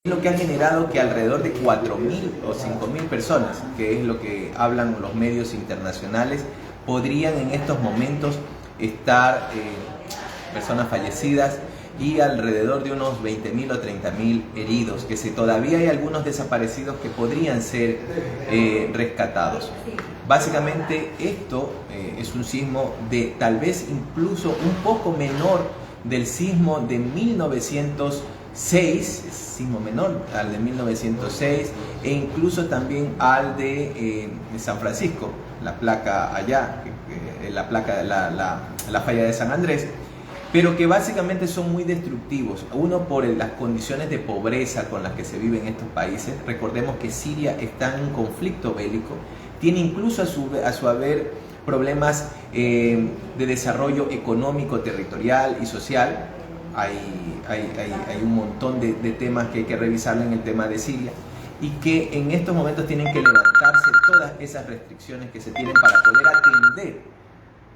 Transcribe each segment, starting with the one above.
lo que ha generado que alrededor de 4.000 o 5.000 personas, que es lo que hablan los medios internacionales, podrían en estos momentos estar personas fallecidas y alrededor de unos 20.000 o 30.000 heridos, que todavía hay algunos desaparecidos que podrían ser rescatados. Básicamente esto es un sismo de tal vez incluso un poco menor del sismo de 1906, sismo menor al de 1906, e incluso también al de San Francisco, la placa allá, la placa de la falla de San Andrés, pero que básicamente son muy destructivos. Uno, por las condiciones de pobreza con las que se vive en estos países. Recordemos que Siria está en un conflicto bélico, tiene incluso a su haber problemas de desarrollo económico, territorial y social. Hay un montón de temas que hay que revisar en el tema de Siria, y que en estos momentos tienen que levantarse todas esas restricciones que se tienen para poder atender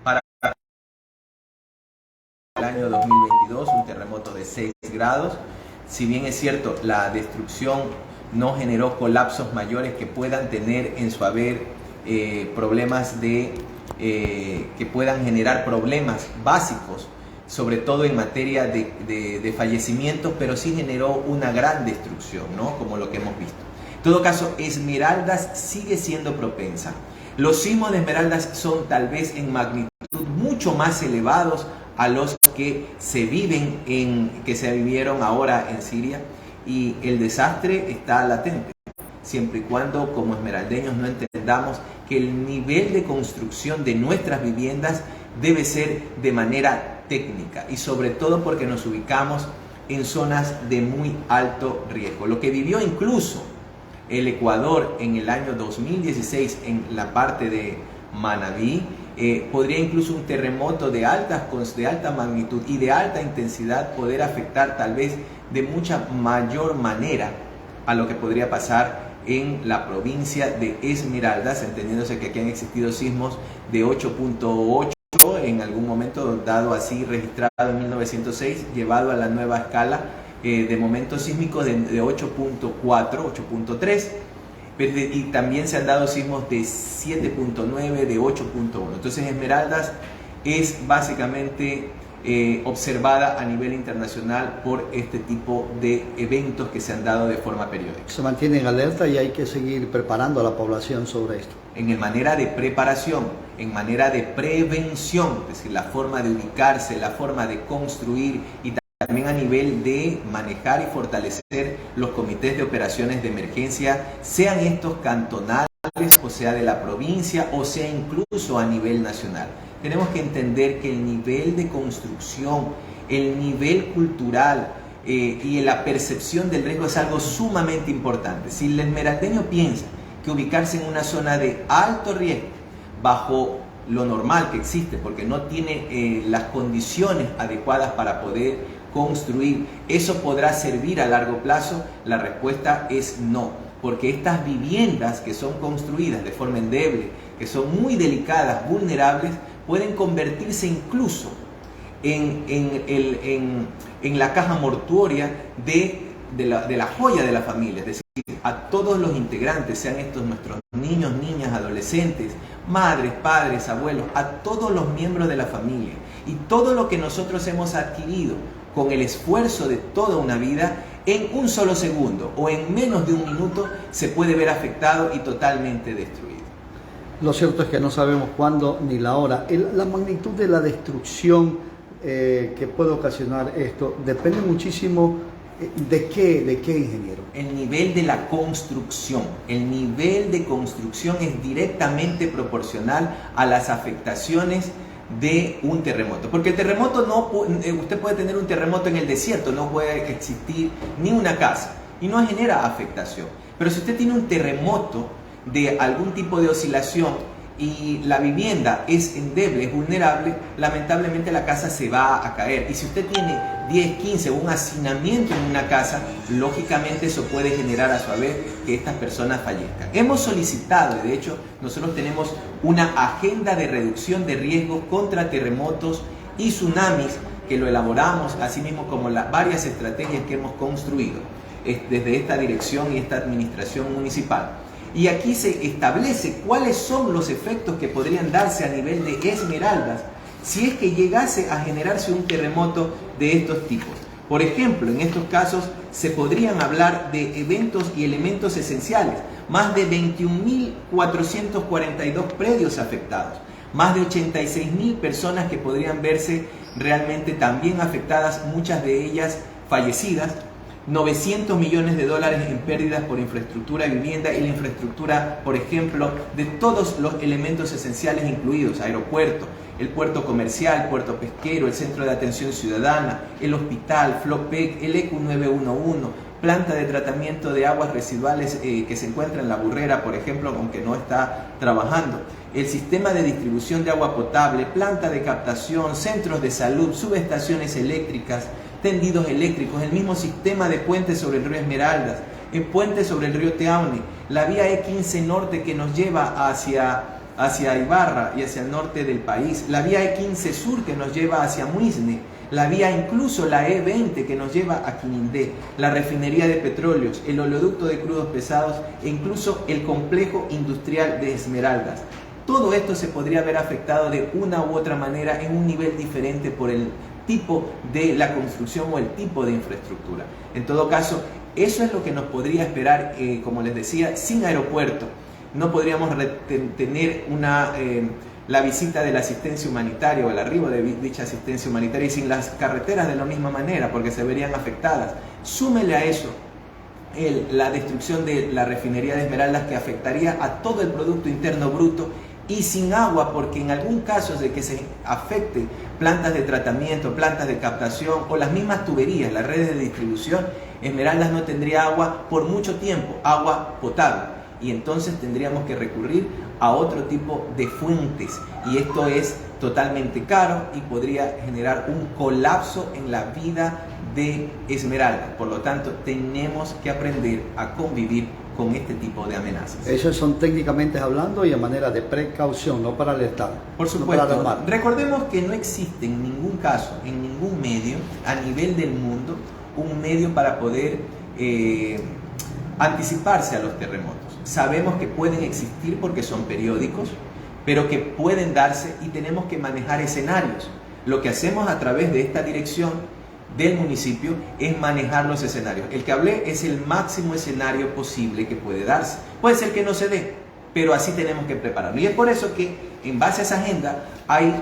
para el año 2022 un terremoto de 6 grados. Si bien es cierto, la destrucción no generó colapsos mayores que puedan tener en su haber problemas que puedan generar problemas básicos, sobre todo en materia de fallecimientos, pero sí generó una gran destrucción, ¿no? Como lo que hemos visto. En todo caso, Esmeraldas sigue siendo propensa. Los sismos de Esmeraldas son tal vez en magnitud mucho más elevados a los que se vivieron ahora en Siria, y el desastre está latente, siempre y cuando como esmeraldeños no entendamos que el nivel de construcción de nuestras viviendas debe ser de manera técnica, y sobre todo porque nos ubicamos en zonas de muy alto riesgo. Lo que vivió incluso el Ecuador en el año 2016 en la parte de Manabí, podría incluso un terremoto de alta magnitud y de alta intensidad poder afectar tal vez de mucha mayor manera a lo que podría pasar en la provincia de Esmeraldas, entendiéndose que aquí han existido sismos de 8.8 en algún momento, dado así, registrado en 1906, llevado a la nueva escala de momentos sísmicos de 8.4, 8.3, y también se han dado sismos de 7.9, de 8.1. Entonces Esmeraldas es básicamente observada a nivel internacional por este tipo de eventos que se han dado de forma periódica. Se mantiene en alerta y hay que seguir preparando a la población sobre esto. En manera de preparación, en manera de prevención, es decir, la forma de ubicarse, la forma de construir, y también a nivel de manejar y fortalecer los comités de operaciones de emergencia, sean estos cantonales, o sea de la provincia, o sea incluso a nivel nacional. Tenemos que entender que el nivel de construcción, el nivel cultural y la percepción del riesgo es algo sumamente importante. Si el esmeraldeño piensa que ubicarse en una zona de alto riesgo, bajo lo normal que existe, porque no tiene las condiciones adecuadas para poder construir, ¿eso podrá servir a largo plazo? La respuesta es no, porque estas viviendas que son construidas de forma endeble, que son muy delicadas, vulnerables, pueden convertirse incluso en la caja mortuoria de la joya de la familia. Es decir, a todos los integrantes, sean estos nuestros niños, niñas, adolescentes, madres, padres, abuelos, a todos los miembros de la familia, y todo lo que nosotros hemos adquirido con el esfuerzo de toda una vida, en un solo segundo o en menos de un minuto se puede ver afectado y totalmente destruido. Lo cierto es que no sabemos cuándo ni la hora. La magnitud de la destrucción que puede ocasionar esto depende muchísimo de qué, ingeniero. El nivel de la construcción. El nivel de construcción es directamente proporcional a las afectaciones de un terremoto, porque el terremoto usted puede tener un terremoto en el desierto, no puede existir ni una casa y no genera afectación, pero si usted tiene un terremoto de algún tipo de oscilación y la vivienda es endeble, es vulnerable, lamentablemente la casa se va a caer, y si usted tiene 10, 15 o un hacinamiento en una casa, lógicamente eso puede generar a su vez que estas personas fallezcan. Hemos solicitado, y de hecho nosotros tenemos una agenda de reducción de riesgos contra terremotos y tsunamis, que lo elaboramos, así mismo como varias estrategias que hemos construido desde esta dirección y esta administración municipal. Y aquí se establece cuáles son los efectos que podrían darse a nivel de Esmeraldas si es que llegase a generarse un terremoto de estos tipos. Por ejemplo, en estos casos se podrían hablar de eventos y elementos esenciales, más de 21.442 predios afectados, más de 86.000 personas que podrían verse realmente también afectadas, muchas de ellas fallecidas, 900 millones de dólares en pérdidas por infraestructura de vivienda y la infraestructura, por ejemplo, de todos los elementos esenciales incluidos, aeropuerto, el puerto comercial, puerto pesquero, el centro de atención ciudadana, el hospital, FLOPEC, el ECU 911, planta de tratamiento de aguas residuales que se encuentra en La Burrera, por ejemplo, aunque no está trabajando, el sistema de distribución de agua potable, planta de captación, centros de salud, subestaciones eléctricas, tendidos eléctricos, el mismo sistema de puentes sobre el río Esmeraldas, el puente sobre el río Teaune, la vía E15 Norte que nos lleva hacia Ibarra y hacia el norte del país, la vía E15 Sur que nos lleva hacia Muisne, la vía incluso la E20 que nos lleva a Quinindé, la refinería de petróleos, el oleoducto de crudos pesados e incluso el complejo industrial de Esmeraldas. Todo esto se podría haber afectado de una u otra manera en un nivel diferente por el tipo de la construcción o el tipo de infraestructura. En todo caso, eso es lo que nos podría esperar, como les decía, sin aeropuerto. No podríamos tener la visita de la asistencia humanitaria o el arribo de dicha asistencia humanitaria, y sin las carreteras de la misma manera, porque se verían afectadas. Súmele a eso la destrucción de la refinería de Esmeraldas, que afectaría a todo el Producto Interno Bruto, y sin agua, porque en algún caso de que se afecte plantas de tratamiento, plantas de captación o las mismas tuberías, las redes de distribución, Esmeraldas no tendría agua por mucho tiempo, agua potable. Y entonces tendríamos que recurrir a otro tipo de fuentes, y esto es totalmente caro y podría generar un colapso en la vida de Esmeraldas. Por lo tanto, tenemos que aprender a convivir con este tipo de amenazas. Esos son técnicamente hablando y a manera de precaución, no para alertar. Por supuesto. No, recordemos que no existe en ningún caso, en ningún medio, a nivel del mundo, un medio para poder anticiparse a los terremotos. Sabemos que pueden existir porque son periódicos, pero que pueden darse y tenemos que manejar escenarios. Lo que hacemos a través de esta dirección del municipio es manejar los escenarios. El que hablé es el máximo escenario posible que puede darse. Puede ser que no se dé, pero así tenemos que prepararlo. Y es por eso que en base a esa agenda hay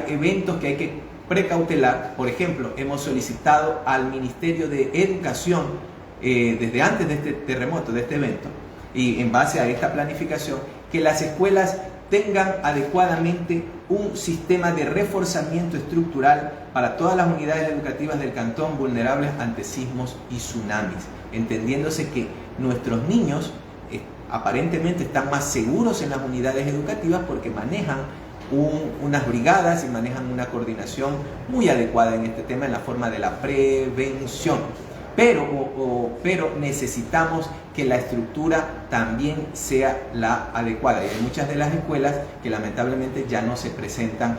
eventos que hay que precautelar. Por ejemplo, hemos solicitado al Ministerio de Educación desde antes de este terremoto, de este evento, y en base a esta planificación, que las escuelas tengan adecuadamente un sistema de reforzamiento estructural para todas las unidades educativas del cantón vulnerables ante sismos y tsunamis, entendiéndose que nuestros niños aparentemente están más seguros en las unidades educativas porque manejan unas brigadas y manejan una coordinación muy adecuada en este tema en la forma de la prevención. Pero necesitamos que la estructura también sea la adecuada, y hay muchas de las escuelas que lamentablemente ya no se presentan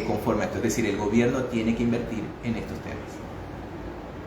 conforme a esto, es decir, el gobierno tiene que invertir en estos temas.